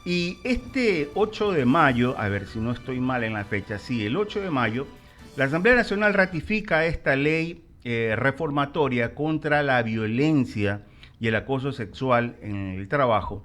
Y este 8 de mayo, a ver si no estoy mal en la fecha, sí, el 8 de mayo, la Asamblea Nacional ratifica esta ley reformatoria contra la violencia y el acoso sexual en el trabajo.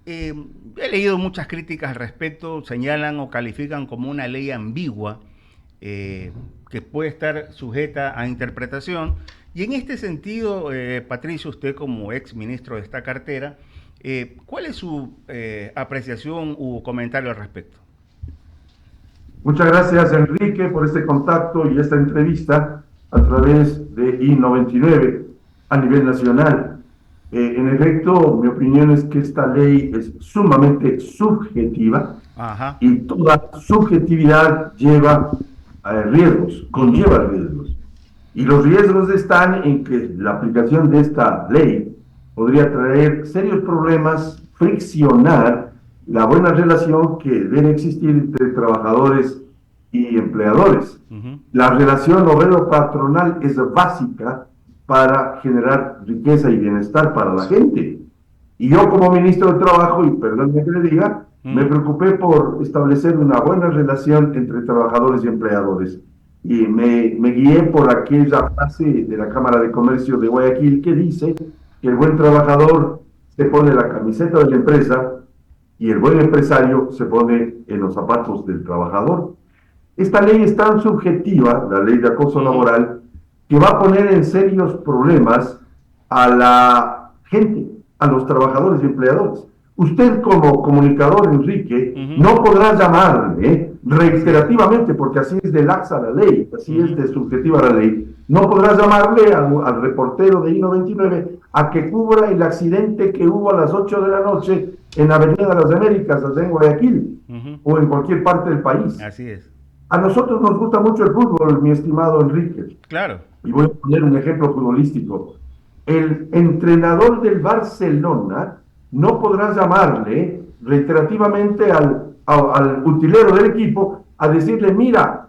He leído muchas críticas al respecto, señalan o califican como una ley ambigua que puede estar sujeta a interpretación. Y en este sentido, Patricio, usted como ex ministro de esta cartera, ¿cuál es su apreciación u comentario al respecto? Muchas gracias, Enrique, por este contacto y esta entrevista a través de I99 a nivel nacional. En efecto, mi opinión es que esta ley es sumamente subjetiva. Ajá. Y toda subjetividad lleva riesgos, conlleva riesgos. Y los riesgos están en que la aplicación de esta ley podría traer serios problemas, friccionar la buena relación que debe existir entre trabajadores y empleadores. La relación obrero-patronal es básica para generar riqueza y bienestar para la gente. Y yo como ministro de Trabajo, y perdónme que le diga, me preocupé por establecer una buena relación entre trabajadores y empleadores. Y me guié por aquella frase de la Cámara de Comercio de Guayaquil que dice que el buen trabajador se pone la camiseta de la empresa y el buen empresario se pone en los zapatos del trabajador. Esta ley es tan subjetiva, la ley de acoso laboral, que va a poner en serios problemas a la gente, a los trabajadores y empleadores. Usted como comunicador, Enrique, no podrá llamarle reiterativamente, porque así es de laxa la ley, así es de subjetiva la ley, no podrá llamarle al reportero de I99 a que cubra el accidente que hubo a las 8 de la noche en la Avenida de las Américas, allá en Guayaquil, o en cualquier parte del país. Así es. A nosotros nos gusta mucho el fútbol, mi estimado Enrique. Claro. Y voy a poner un ejemplo futbolístico. El entrenador del Barcelona no podrá llamarle reiterativamente al utilero del equipo a decirle, mira,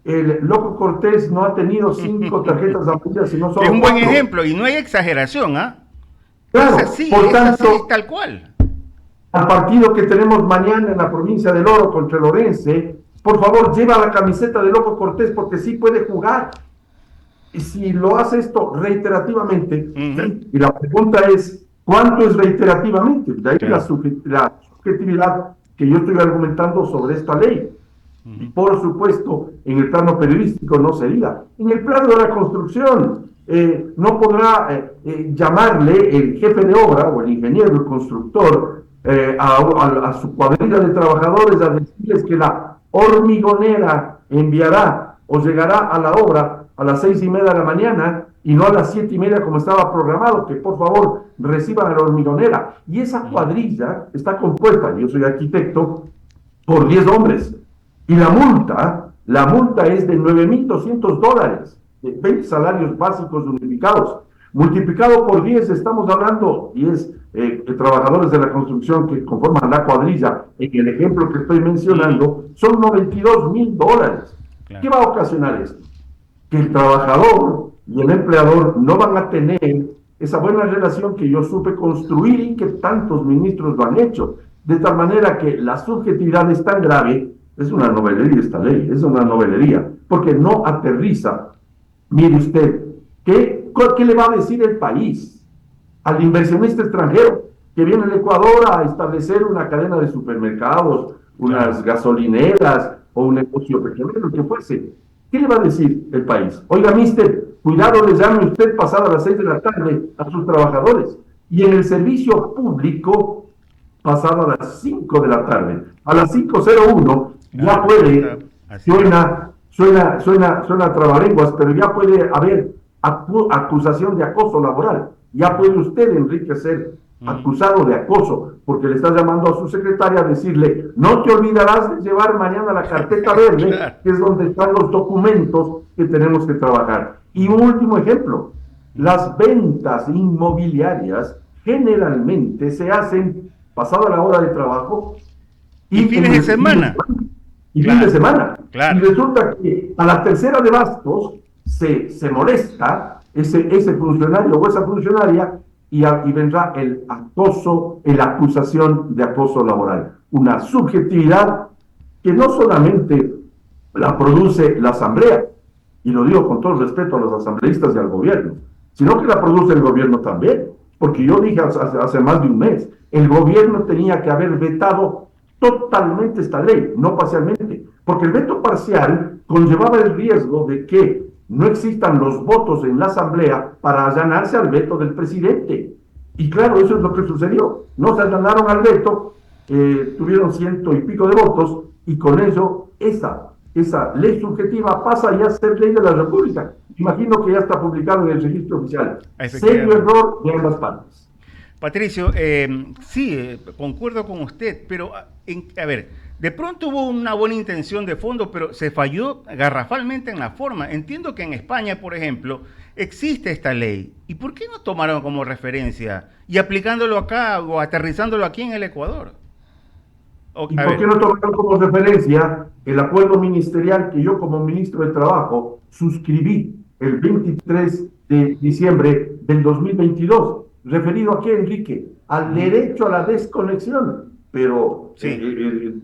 el Loco Cortés no ha tenido 5 tarjetas amarillas, sino solo 4. Es un buen ejemplo y no hay exageración, ¿ah? Claro, es así, por tanto, es así, tal cual. Al partido que tenemos mañana en la provincia del Oro contra el Orense, por favor, lleva la camiseta de Loco Cortés porque sí puede jugar. Y si lo hace esto reiterativamente, y la pregunta es, ¿cuánto es reiterativamente? De ahí la subjetividad que yo estoy argumentando sobre esta ley. Y por supuesto, en el plano periodístico no se diga. En el plano de la construcción, no podrá llamarle el jefe de obra o el ingeniero, el constructor, a su cuadrilla de trabajadores a decirles que la hormigonera enviará o llegará a la obra a las 6:30 de la mañana y no a las 7:30 como estaba programado, que por favor reciban a la hormigonera. Y esa cuadrilla está compuesta, yo soy arquitecto, por 10 hombres. Y la multa es de $9,200, de 20 salarios básicos unificados. Multiplicado por 10, estamos hablando 10 trabajadores de la construcción que conforman la cuadrilla, en el ejemplo que estoy mencionando, son $92,000. Claro. ¿Qué va a ocasionar esto? Que el trabajador y el empleador no van a tener esa buena relación que yo supe construir y que tantos ministros lo han hecho. De tal manera que la subjetividad es tan grave, es una novelería esta ley, es una novelería, porque no aterriza. Mire usted, ¿qué le va a decir el país al inversionista extranjero que viene al Ecuador a establecer una cadena de supermercados, unas gasolineras o un negocio pequeño, lo que fuese? ¿Qué le va a decir el país? Oiga, mister, cuidado, le llame usted pasada las 6 de la tarde a sus trabajadores. Y en el servicio público, pasado a las 5 de la tarde. A las 5:01 ya puede, suena trabalenguas, pero ya puede haber acusación de acoso laboral. Ya puede usted, Enrique, ser acusado de acoso, porque le está llamando a su secretaria a decirle, no te olvidarás de llevar mañana la carpeta verde, que es donde están los documentos que tenemos que trabajar. Y un último ejemplo, las ventas inmobiliarias generalmente se hacen pasada la hora de trabajo y fines de semana. Y fin de semana. Claro. Y resulta que a la tercera de bastos se molesta ese funcionario o esa funcionaria y vendrá el acoso, la acusación de acoso laboral. Una subjetividad que no solamente la produce la Asamblea, y lo digo con todo el respeto a los asambleístas y al gobierno, sino que la produce el gobierno también, porque yo dije hace más de un mes, el gobierno tenía que haber vetado totalmente esta ley, no parcialmente, porque el veto parcial conllevaba el riesgo de que no existan los votos en la Asamblea para allanarse al veto del presidente. Y claro, eso es lo que sucedió. No se allanaron al veto, tuvieron 100 y pico de votos, y con ello esa ley subjetiva pasa ya a ser ley de la República. Imagino que ya está publicado en el registro oficial. Serio error de ambas partes. Patricio, sí, concuerdo con usted, pero a ver, de pronto hubo una buena intención de fondo, pero se falló garrafalmente en la forma. Entiendo que en España, por ejemplo, existe esta ley. ¿Y por qué no tomaron como referencia y aplicándolo acá o aterrizándolo aquí en el Ecuador? ¿Y por qué no tomaron como referencia el acuerdo ministerial que yo como ministro de Trabajo suscribí el 23 de diciembre del 2022? ¿Referido a qué, Enrique? Al derecho a la desconexión, pero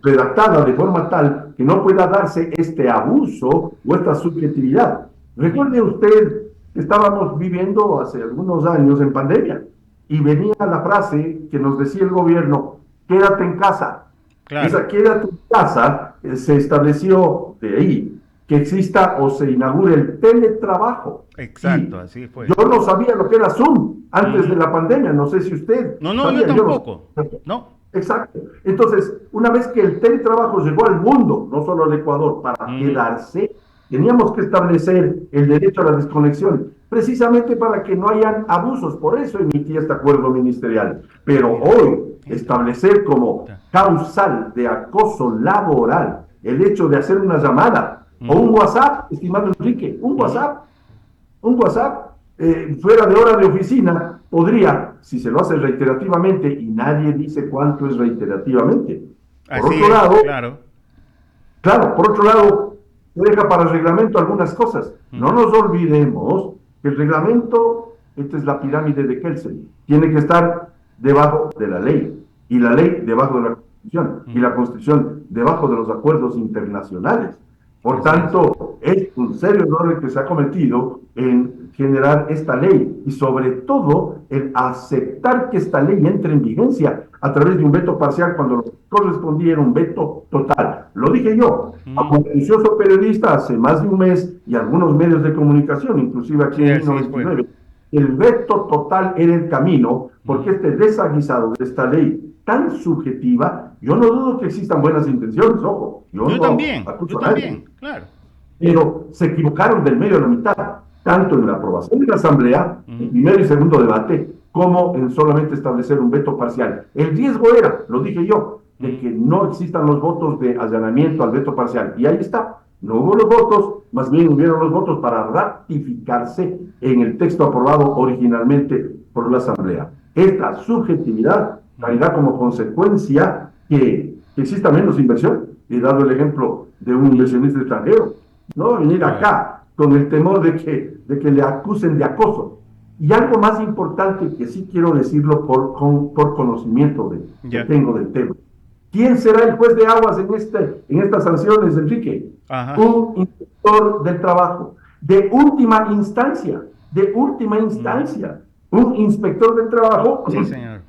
redactada de forma tal que no pueda darse este abuso o esta subjetividad. Recuerde usted que estábamos viviendo hace algunos años en pandemia y venía la frase que nos decía el gobierno: quédate en casa. Claro. Esa quédate en casa se estableció de ahí que exista o se inaugure el teletrabajo. Exacto, así fue. Yo no sabía lo que era Zoom antes de la pandemia, no sé si usted... No, yo tampoco. No. Exacto. Entonces, una vez que el teletrabajo llegó al mundo, no solo al Ecuador, para quedarse, teníamos que establecer el derecho a la desconexión, precisamente para que no hayan abusos. Por eso emití este acuerdo ministerial. Pero hoy, establecer como causal de acoso laboral el hecho de hacer una llamada o un WhatsApp, estimado Enrique, un WhatsApp, fuera de hora de oficina, podría, si se lo hace reiterativamente, y nadie dice cuánto es reiterativamente. Por otro lado, por otro lado, se deja para el reglamento algunas cosas. No nos olvidemos que el reglamento, esta es la pirámide de Kelsen, tiene que estar debajo de la ley, y la ley debajo de la Constitución, y la Constitución debajo de los acuerdos internacionales. Por tanto, es un serio error el que se ha cometido en generar esta ley y sobre todo el aceptar que esta ley entre en vigencia a través de un veto parcial cuando lo que correspondía era un veto total. Lo dije yo, a un juicioso periodista hace más de un mes y algunos medios de comunicación, inclusive aquí en 1999, el veto total era el camino, porque este desaguisado de esta ley tan subjetiva, yo no dudo que existan buenas intenciones, ojo. Yo también, claro. Pero se equivocaron del medio a la mitad, tanto en la aprobación de la Asamblea, en primer y segundo debate, como en solamente establecer un veto parcial. El riesgo era, lo dije yo, de que no existan los votos de allanamiento al veto parcial. Y ahí está, no hubo los votos, más bien hubieron los votos para ratificarse en el texto aprobado originalmente por la Asamblea. Esta subjetividad traerá como consecuencia que exista menos inversión. He dado el ejemplo de un inversionista extranjero. No va a venir acá con el temor de que le acusen de acoso. Y algo más importante que sí quiero decirlo por conocimiento que tengo del tema. ¿Quién será el juez de aguas en estas sanciones, Enrique? Un inspector del trabajo. De última instancia. Un inspector del trabajo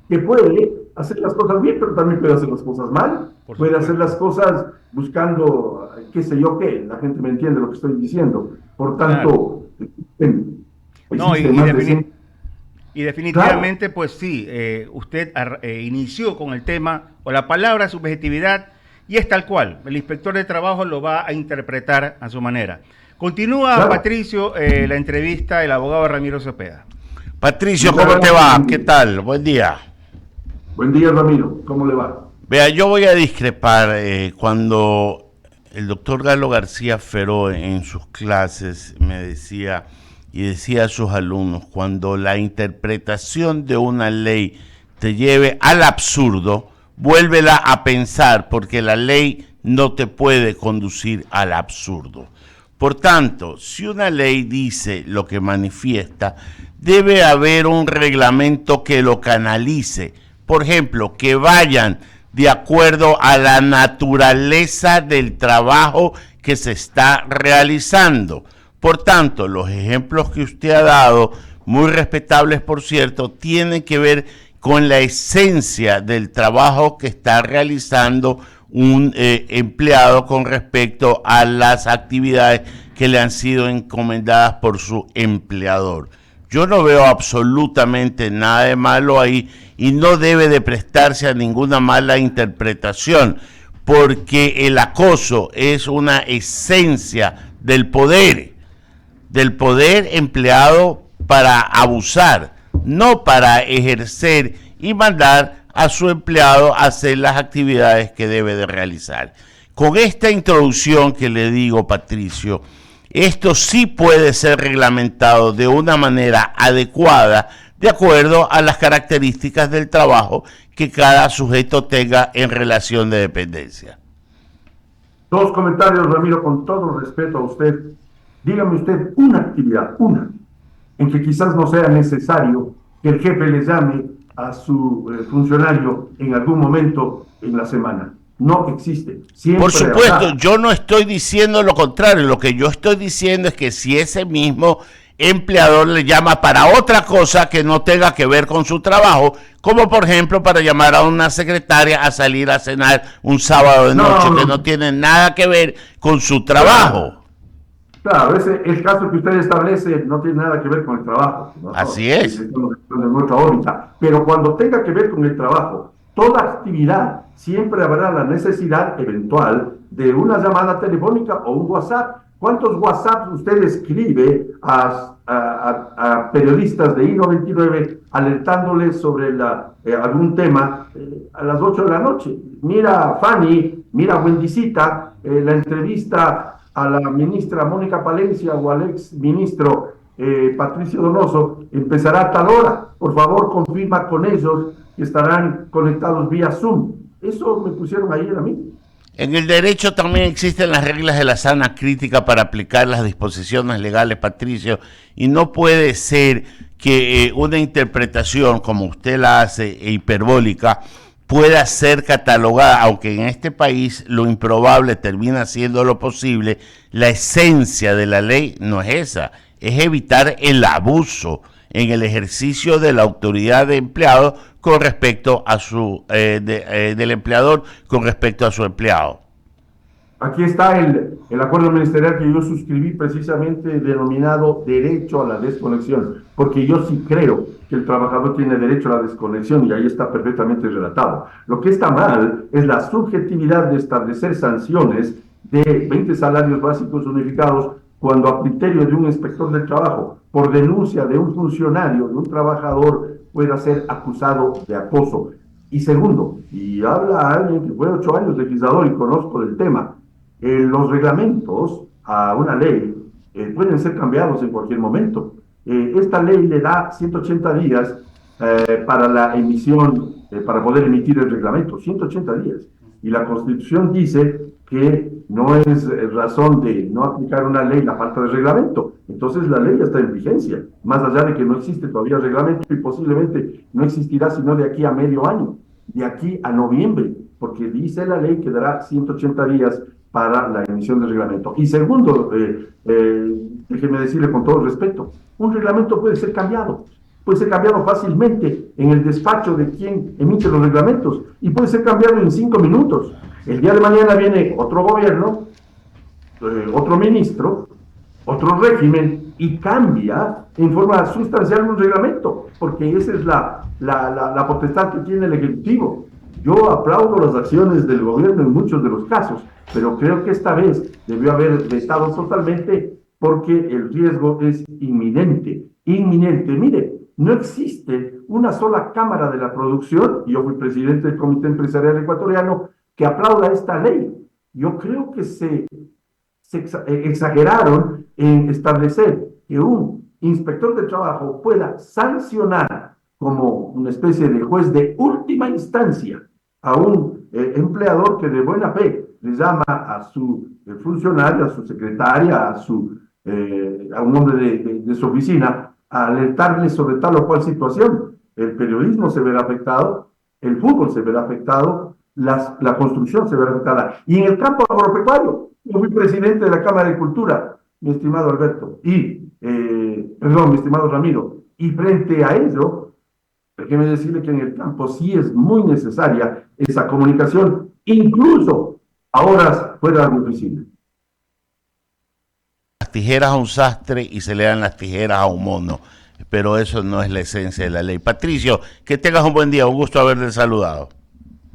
que puede hacer las cosas bien, pero también puede hacer las cosas mal. Puede hacer las cosas buscando, qué sé yo qué, la gente me entiende lo que estoy diciendo. Por tanto, y definitivamente, pues sí, usted inició con el tema, o la palabra subjetividad, y es tal cual. El inspector de trabajo lo va a interpretar a su manera. Continúa, Patricio, la entrevista del abogado Ramiro Cepeda. Patricio, ¿cómo te va? ¿Qué tal? Buen día. Buen día, Ramiro. ¿Cómo le va? Vea, yo voy a discrepar cuando el doctor Galo García Feró en sus clases me decía y decía a sus alumnos, cuando la interpretación de una ley te lleve al absurdo, vuélvela a pensar porque la ley no te puede conducir al absurdo. Por tanto, si una ley dice lo que manifiesta, debe haber un reglamento que lo canalice. Por ejemplo, que vayan de acuerdo a la naturaleza del trabajo que se está realizando. Por tanto, los ejemplos que usted ha dado, muy respetables por cierto, tienen que ver con la esencia del trabajo que está realizando un empleado con respecto a las actividades que le han sido encomendadas por su empleador. Yo no veo absolutamente nada de malo ahí y no debe de prestarse a ninguna mala interpretación, porque el acoso es una esencia del poder empleado para abusar, no para ejercer y mandar a su empleado a hacer las actividades que debe de realizar. Con esta introducción que le digo, Patricio, esto sí puede ser reglamentado de una manera adecuada, de acuerdo a las características del trabajo que cada sujeto tenga en relación de dependencia. Dos comentarios, Ramiro, con todo respeto a usted. Dígame usted una actividad, en que quizás no sea necesario que el jefe le llame a su funcionario en algún momento en la semana. No existe. Siempre por supuesto, habrá. Yo no estoy diciendo lo contrario. Lo que yo estoy diciendo es que si ese mismo empleador le llama para otra cosa que no tenga que ver con su trabajo, como por ejemplo para llamar a una secretaria a salir a cenar un sábado de noche, que no tiene nada que ver con su trabajo. Claro, el caso que usted establece no tiene nada que ver con el trabajo. ¿No? Así es. En nuestra órbita. Pero cuando tenga que ver con el trabajo, toda actividad, siempre habrá la necesidad eventual de una llamada telefónica o un WhatsApp. ¿Cuántos WhatsApps usted escribe a periodistas de I99 alertándoles sobre algún tema a las 8 de la noche? Mira, Fanny, mira, Wendycita, la entrevista a la ministra Mónica Palencia o al ex ministro Patricio Donoso empezará a tal hora. Por favor, confirma con ellos que estarán conectados vía Zoom. Eso me pusieron ayer a mí. En el derecho también existen las reglas de la sana crítica para aplicar las disposiciones legales, Patricio, y no puede ser que una interpretación, como usted la hace, hiperbólica, pueda ser catalogada, aunque en este país lo improbable termina siendo lo posible. La esencia de la ley no es esa, es evitar el abuso en el ejercicio de la autoridad de empleado con respecto a del empleador con respecto a su empleado. Aquí está el acuerdo ministerial que yo suscribí, precisamente denominado derecho a la desconexión, porque yo sí creo que el trabajador tiene derecho a la desconexión y ahí está perfectamente relatado. Lo que está mal es la subjetividad de establecer sanciones de 20 salarios básicos unificados cuando a criterio de un inspector del trabajo, por denuncia de un funcionario, de un trabajador, pueda ser acusado de acoso. Y segundo, y habla alguien que fue 8 años legislador y conozco del tema, los reglamentos a una ley pueden ser cambiados en cualquier momento. Esta ley le da 180 días para la emisión, para poder emitir el reglamento, 180 días. Y la Constitución dice que no es razón de no aplicar una ley la falta de reglamento. Entonces la ley está en vigencia, más allá de que no existe todavía reglamento y posiblemente no existirá sino de aquí a medio año, de aquí a noviembre, porque dice la ley que dará 180 días para la emisión del reglamento. Y segundo, déjeme decirle con todo respeto, un reglamento puede ser cambiado fácilmente en el despacho de quien emite los reglamentos y puede ser cambiado en 5 minutos. El día de mañana viene otro gobierno, otro ministro, otro régimen y cambia en forma sustancial un reglamento, porque esa es la potestad que tiene el Ejecutivo. Yo aplaudo las acciones del gobierno en muchos de los casos, pero creo que esta vez debió haber vetado totalmente porque el riesgo es inminente. Mire, no existe una sola cámara de la producción, y yo fui presidente del Comité Empresarial Ecuatoriano, que aplauda esta ley. Yo creo que se exageraron en establecer que un inspector de trabajo pueda sancionar como una especie de juez de última instancia a un empleador que de buena fe le llama a su funcionario, a su secretaria, a un hombre de su oficina, a alertarle sobre tal o cual situación. El periodismo se verá afectado, el fútbol se verá afectado, la construcción se verá afectada. Y en el campo agropecuario, yo fui presidente de la Cámara de Cultura, mi estimado Alberto, mi estimado Ramiro, y frente a ello, déjeme decirle que en el campo sí es muy necesaria esa comunicación, incluso a horas fuera de la oficina. Las tijeras a un sastre y se le dan las tijeras a un mono, pero eso no es la esencia de la ley. Patricio, que tengas un buen día, un gusto haberte saludado.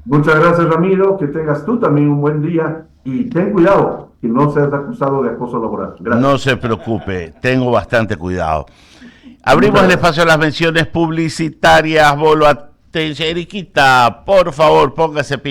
Muchas gracias, Ramiro, que tengas tú también un buen día y ten cuidado que no seas acusado de acoso laboral. Gracias. No se preocupe, tengo bastante cuidado. Abrimos el espacio a las menciones publicitarias. Bolo, atención, Eriquita, por favor, póngase pila.